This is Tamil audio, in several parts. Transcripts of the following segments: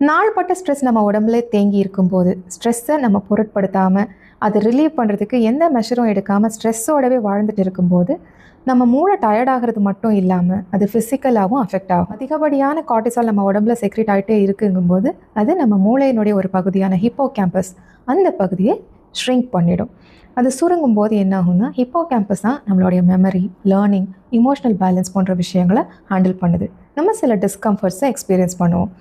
நாள்பட்ட ஸ்ட்ரெஸ் நம்ம உடம்புல தேங்கி இருக்கும்போது ஸ்ட்ரெஸ்ஸை நம்ம பொருட்படுத்தாமல் அதை ரிலீவ் பண்ணுறதுக்கு எந்த மெஷரும் எடுக்காமல் ஸ்ட்ரெஸ்ஸோடவே வாழ்ந்துட்டு இருக்கும்போது நம்ம மூளை டயர்டாகிறது மட்டும் இல்லாமல் அது ஃபிசிக்கலாகவும் அஃபெக்ட் ஆகும். அதிகப்படியான கார்டிசால் நம்ம உடம்புல செக்ரேட் ஆகிட்டே இருக்குங்கும்போது அது நம்ம மூளையினுடைய ஒரு பகுதியான ஹிப்போ கேம்பஸ் அந்த பகுதியை ஷ்ரிங்க் பண்ணிடும். அது சுருங்கும் போது என்ன ஆகும்னா ஹிப்போ கேம்பஸ் தான் நம்மளுடைய மெமரி, லேர்னிங், இமோஷனல் பேலன்ஸ் போன்ற விஷயங்களை ஹேண்டில் பண்ணுது. நம்ம சில டிஸ்கம்ஃபர்ட்ஸை எக்ஸ்பீரியன்ஸ் பண்ணுவோம்.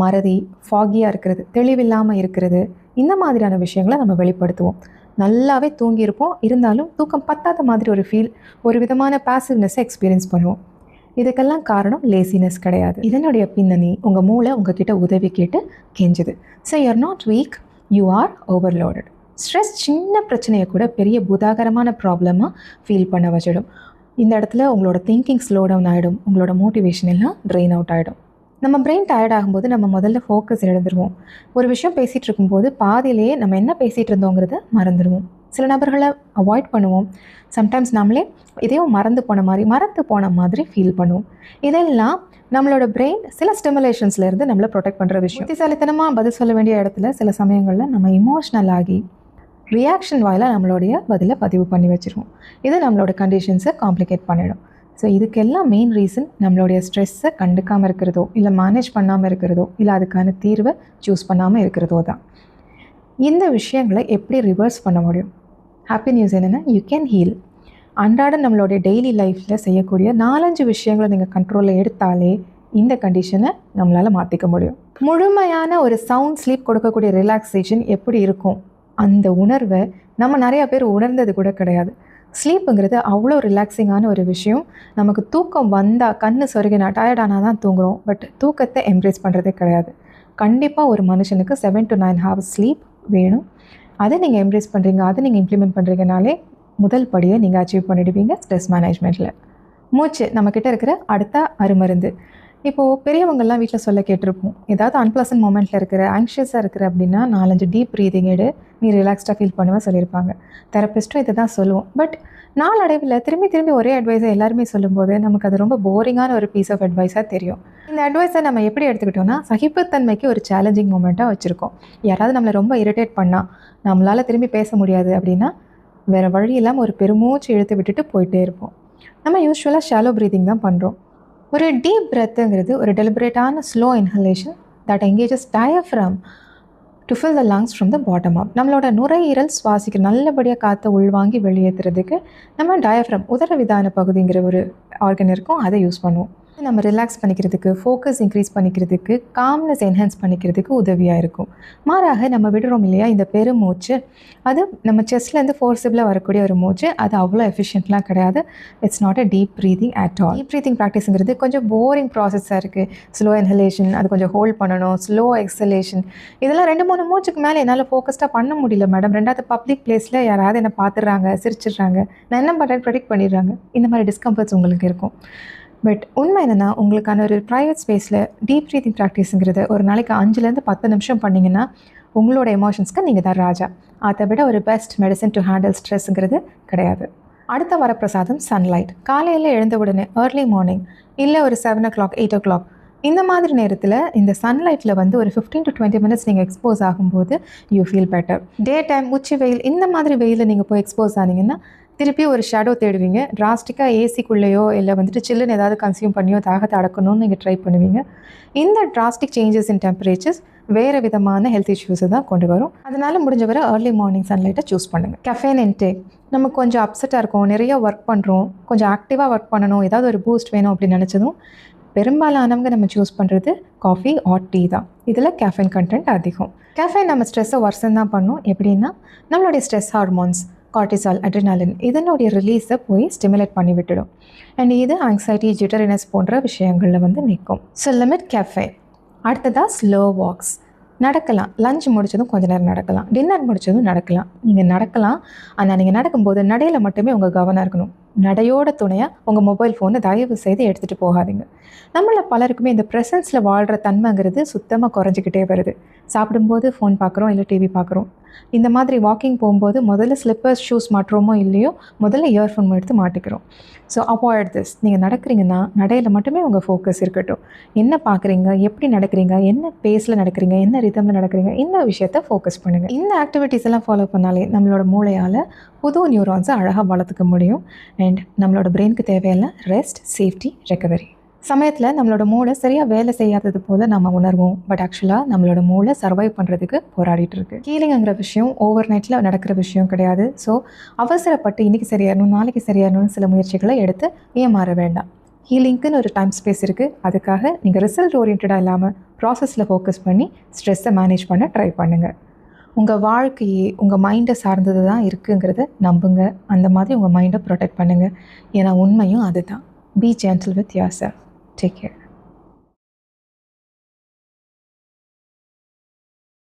மறதி, ஃபாகியாக இருக்கிறது, தெளிவில்லாமல் இருக்கிறது, இந்த மாதிரியான விஷயங்களை நம்ம வெளிப்படுத்துவோம். நல்லாவே தூங்கியிருப்போம், இருந்தாலும் தூக்கம் பத்தாத மாதிரி ஒரு ஃபீல், ஒரு விதமான பாசிவ்னஸை எக்ஸ்பீரியன்ஸ் பண்ணுவோம். இதுக்கெல்லாம் காரணம் லேசினஸ் கிடையாது. இதனுடைய பின்னணி உங்கள் மூளை உங்ககிட்ட உதவி கேட்டு கெஞ்சுது. So you are not weak, you are overloaded. Stress சின்ன பிரச்சனையை கூட பெரிய பூதாகரமான ப்ராப்ளமாக ஃபீல் பண்ண வச்சிடும். இந்த இடத்துல உங்களோட திங்கிங் ஸ்லோ டவுன் ஆகிடும், உங்களோட மோட்டிவேஷன் எல்லாம் ட்ரெயின் அவுட் ஆகிடும். நம்ம பிரெயின் டயர்ட் ஆகும்போது நம்ம முதல்ல ஃபோக்கஸ் இழந்துருவோம். ஒரு விஷயம் பேசிகிட்டு இருக்கும்போது பாதியிலேயே நம்ம என்ன பேசிகிட்டு இருந்தோங்கிறத மறந்துடுவோம். சில நபர்களை அவாய்ட் பண்ணுவோம். சம்டைம்ஸ் நம்மளே இதையும் மறந்து போன மாதிரி ஃபீல் பண்ணுவோம். இதெல்லாம் நம்மளோட பிரெயின் சில ஸ்டிமுலேஷன்ஸ்லேருந்து நம்மளை ப்ரொடெக்ட் பண்ணுற விஷயம். புத்திசாலித்தனமாக பதில் சொல்ல வேண்டிய இடத்துல சில சமயங்களில் நம்ம இமோஷ்னல் ஆகி ரியாக்ஷன் வாயிலாக நம்மளுடைய பதிலை பதிவு பண்ணி வச்சுருவோம். இது நம்மளோட கண்டிஷன்ஸை காம்ப்ளிகேட் பண்ணிடும். ஸோ இதுக்கெல்லாம் மெயின் ரீசன் நம்மளுடைய ஸ்ட்ரெஸ்ஸை கண்டுக்காமல் இருக்கிறதோ, இல்லை மேனேஜ் பண்ணாமல் இருக்கிறதோ, இல்லை அதுக்கான தீர்வை சூஸ் பண்ணாமல் இருக்கிறதோ தான். இந்த விஷயங்களை எப்படி ரிவர்ஸ் பண்ண முடியும்? ஹாப்பி நியூஸ் என்னென்னா, யூ கேன் ஹீல். அன்றாட நம்மளுடைய டெய்லி லைஃப்பில் செய்யக்கூடிய 4-5 விஷயங்களை நீங்கள் கண்ட்ரோலில் எடுத்தாலே இந்த கண்டிஷனை நம்மளால் மாற்றிக்க முடியும். முழுமையான ஒரு சவுண்ட் ஸ்லீப் கொடுக்கக்கூடிய ரிலாக்ஸேஷன் எப்படி இருக்கும், அந்த உணர்வை நம்ம நிறையா பேர் உணர்ந்தது கூட கிடையாது. ஸ்லீப்புங்கிறது அவ்வளோ ரிலாக்ஸிங்கான ஒரு விஷயம். நமக்கு தூக்கம் வந்தால் கண்ணு சொருகினா டயர்டானால் தான் தூங்குகிறோம். பட் தூக்கத்தை எம்ப்ரேஸ் பண்ணுறதே கிடையாது. கண்டிப்பாக ஒரு மனுஷனுக்கு 7 to 9 hours ஸ்லீப் வேணும். அதை நீங்கள் எம்ப்ரேஸ் பண்ணுறீங்க, அதை நீங்கள் இம்ப்ளிமெண்ட் பண்ணுறீங்கனாலே முதல் படியை நீங்கள் அச்சீவ் பண்ணிடுவீங்க ஸ்ட்ரெஸ் மேனேஜ்மெண்ட்டில். மூச்சு நம்மக்கிட்ட இருக்கிற அடுத்த அருமருந்து. இப்போது பெரியவங்கள்லாம் வீட்டில் சொல்ல கேட்டிருப்போம், ஏதாவது அன்பிளசன்ட் மொமெண்ட்டில் இருக்கிற, ஆங்ஷியஸாக இருக்கிற அப்படின்னா 4-5 டீப் ப்ரீதிங் எடு, நீ ரிலாக்ஸ்டாக ஃபீல் பண்ணுவேன் சொல்லியிருப்பாங்க. தெரப்பிஸ்ட்டும் இதை தான் சொல்லுவோம். பட் நாளடைவில் திரும்பி ஒரே அட்வைஸை எல்லாருமே சொல்லும்போது நமக்கு அது ரொம்ப போரிங்கான ஒரு பீஸ் ஆஃப் அட்வைஸாக தெரியும். இந்த அட்வைஸை நம்ம எப்படி எடுத்துக்கிட்டோம்னா சகிப்புத்தன்மைக்கு ஒரு சேலஞ்சிங் மொமெண்ட்டாக வச்சுருக்கோம். யாராவது நம்மளை ரொம்ப இரிட்டேட் பண்ணால் நம்மளால் திரும்பி பேச முடியாது அப்படின்னா வேறு வழி இல்லாமல் ஒரு பெருமூச்சு இழுத்து விட்டுட்டு போயிட்டே இருப்போம். நம்ம யூஸ்வலாக ஷாலோ ப்ரீதிங் தான் பண்ணுறோம். ஒரு டீப் பிரெத்துங்கிறது ஒரு டெலிபரேட்டான slow inhalation that engages diaphragm to fill the lungs from the bottom up. நம்மளோட நுரையீரல் சுவாசிக்க நல்லபடியாக காற்றை உள்வாங்கி வெளியேற்றுறதுக்கு நம்ம டயஃப்ரம் உதரவிதான பகுதிங்கிற ஒரு ஆர்கன் இருக்கும், அதை யூஸ் பண்ணுவோம். நம்ம ரிலாக்ஸ் பண்ணிக்கிறதுக்கு, ஃபோக்கஸ் இன்க்ரீஸ் பண்ணிக்கிறதுக்கு, காம்னஸ் என்ஹான்ஸ் பண்ணிக்கிறதுக்கு உதவியாக இருக்கும். மாறாக நம்ம விடுறோம் இல்லையா இந்த பெருமூச்சு, அது நம்ம செஸ்ட்லேருந்து ஃபோர்ஸிபிளாக வரக்கூடிய ஒரு மூச்சு. அது அவ்வளோ எஃபிஷியன்ட்லாம் கிடையாது. It's not a deep breathing at all. Deep breathing ப்ராக்டிஸுங்கிறது கொஞ்சம் போரிங் ப்ராசஸாக இருக்குது. ஸ்லோ இன்ஹலேஷன், அது கொஞ்சம் ஹோல்ட் பண்ணணும், ஸ்லோ எக்ஸலேஷன், இதெல்லாம் 2-3 மூச்சுக்கு மேலே என்னால் ஃபோக்கஸ்டாக பண்ண முடியல மேடம். 2வது பப்ளிக் பிளேஸில் யாராவது என்னை பார்த்துடுறாங்க, சிரிச்சிடுறாங்க, நான் என்ன பண்ணுறேன் ப்ரெடிக்ட் பண்ணிடுறாங்க, இந்த மாதிரி டிஸ்கம்ஃபர்ட்ஸ் உங்களுக்கு இருக்கும். பட் உண்மை என்னென்னா உங்களுக்கான ஒரு ப்ரைவேட் ஸ்பேஸில் டீப் ப்ரீதிங் ப்ராக்டிஸுங்கிறது ஒரு நாளைக்கு 5-10 நிமிஷம் பண்ணிங்கன்னா உங்களோட எமோஷன்ஸ்க்கு நீங்கள் தான் ராஜா. அதை விட ஒரு பெஸ்ட் மெடிசன் டு ஹேண்டில் ஸ்ட்ரெஸ்ஸுங்கிறது கிடையாது. அடுத்த வரப்பிரசாதம் சன்லைட். காலையில் எழுந்த உடனே ஏர்லி மார்னிங் இல்லை ஒரு 7 o'clock 8 o'clock இந்த மாதிரி நேரத்தில் இந்த சன்லைட்டில் வந்து ஒரு 15 to 20 minutes நீங்கள் எக்ஸ்போஸ் ஆகும்போது you feel better. Day time உச்சி வெயில் இந்த மாதிரி வெயிலில் நீங்கள் போய் எக்ஸ்போஸ் ஆனீங்கன்னா திருப்பி ஒரு ஷேடோ தேடுவீங்க. டிராஸ்டிக்காக ஏசிக்குள்ளேயோ இல்லை வந்துட்டு சில்லுன்னு ஏதாவது கன்சியூம் பண்ணியோ தாகத்தை அடக்கணும்னு நீங்கள் ட்ரை பண்ணுவீங்க. இந்த டிராஸ்டிக் சேஞ்சஸ் இன் டெம்பரேச்சர்ஸ் வேறு விதமான ஹெல்த் இஷ்யூஸை தான் கொண்டு வரும். அதனால் முடிஞ்ச வரை ஏர்லி மார்னிங் சன்லைட்டை சூஸ் பண்ணுங்கள். Caffeine intake. நமக்கு கொஞ்சம் அப்செட்டாக இருக்கும், நிறைய ஒர்க் பண்ணுறோம், கொஞ்சம் ஆக்டிவாக ஒர்க் பண்ணணும், ஏதாவது ஒரு பூஸ்ட் வேணும் அப்படின்னு நினச்சதும் பெரும்பாலானவங்க நம்ம சூஸ் பண்ணுறது காஃபி ஆர் டீ தான். இதில் கேஃபைன் கண்டென்ட் அதிகம். கேஃபைன் நம்ம ஸ்ட்ரெஸ்ஸை வர்சன் தான் பண்ணும். எப்படின்னா நம்மளுடைய ஸ்ட்ரெஸ் ஹார்மோன்ஸ் கார்டிசால், அட்ரினாலின் இதனுடைய ரிலீஸை போய் ஸ்டிமுலேட் பண்ணி விட்டுடும். அண்ட் இது ஆங்ஸைட்டி, ஜிட்டரினஸ் போன்ற விஷயங்களில் வந்து நிற்கும். So limit caffeine. அடுத்ததாக ஸ்லோ வாக்ஸ். நடக்கலாம், லஞ்ச் முடித்ததும் கொஞ்சம் நேரம் நடக்கலாம், டின்னர் முடித்ததும் நடக்கலாம். நீங்கள் நடக்கலாம், ஆனால் நீங்கள் நடக்கும்போது நடையில் மட்டுமே உங்கள் கவனம் இருக்கணும். நடையோட துணையாக உங்கள் மொபைல் ஃபோனை தயவு செய்து எடுத்துகிட்டு போகாதீங்க. நம்மளை பலருக்குமே இந்த ப்ரெசன்ஸில் வாழ்கிற தன்மைங்கிறது சுத்தமாக குறைஞ்சிக்கிட்டே வருது. சாப்பிடும்போது ஃபோன் பார்க்குறோம் இல்லை டிவி பார்க்குறோம், இந்த மாதிரி வாக்கிங் போகும்போது முதல்ல ஸ்லிப்பர்ஸ் ஷூஸ் மாட்டுறோமோ இல்லையோ, முதல்ல இயர்ஃபோன் எடுத்து மாட்டிக்கிறோம். So avoid this. நீங்கள் நடக்கிறீங்கன்னா நடையில் மட்டுமே உங்கள் ஃபோக்கஸ் இருக்கட்டும். என்ன பார்க்குறீங்க, எப்படி நடக்கிறீங்க, என்ன பேஸில் நடக்கிறீங்க, என்ன ரிதமில் நடக்கிறீங்க, இந்த விஷயத்தை ஃபோக்கஸ் பண்ணுங்கள். இந்த ஆக்டிவிட்டீஸ் எல்லாம் ஃபாலோ பண்ணாலே நம்மளோட மூளையால் புது நியூரான்ஸை அழகாக வளர்த்துக்க முடியும். அண்ட் நம்மளோட பிரெயினுக்கு தேவையெல்லாம் ரெஸ்ட், சேஃப்டி, ரெக்கவரி. சமயத்தில் நம்மளோட மூளை சரியாக வேலை செய்யாதது போல் நம்ம உணர்வோம். பட் ஆக்சுவலாக நம்மளோட மூளை சர்வைவ் பண்ணுறதுக்கு போராடிட்டு இருக்கு. ஹீலிங்குங்கிற விஷயம் ஓவர் நைட்டில் நடக்கிற விஷயம் கிடையாது. ஸோ அவசரப்பட்டு இன்றைக்கி சரியாகணும், நாளைக்கு சரியாகணும்னு சில முயற்சிகளை எடுத்து ஏமாற வேண்டாம். ஹீலிங்க்குன்னு ஒரு டைம் ஸ்பேஸ் இருக்குது. அதுக்காக நீங்கள் ரிசல்ட் ஓரியன்டாக இல்லாமல் ப்ராசஸில் ஃபோக்கஸ் பண்ணி ஸ்ட்ரெஸ்ஸை மேனேஜ் பண்ண ட்ரை பண்ணுங்கள். உங்கள் வாழ்க்கையே உங்கள் மைண்டை சார்ந்தது தான் இருக்குங்கிறத நம்புங்க. அந்த மாதிரி உங்கள் மைண்டை ப்ரொடெக்ட் பண்ணுங்கள். ஏன்னா உண்மையும் அதுதான். Be gentle with yourself. Take care.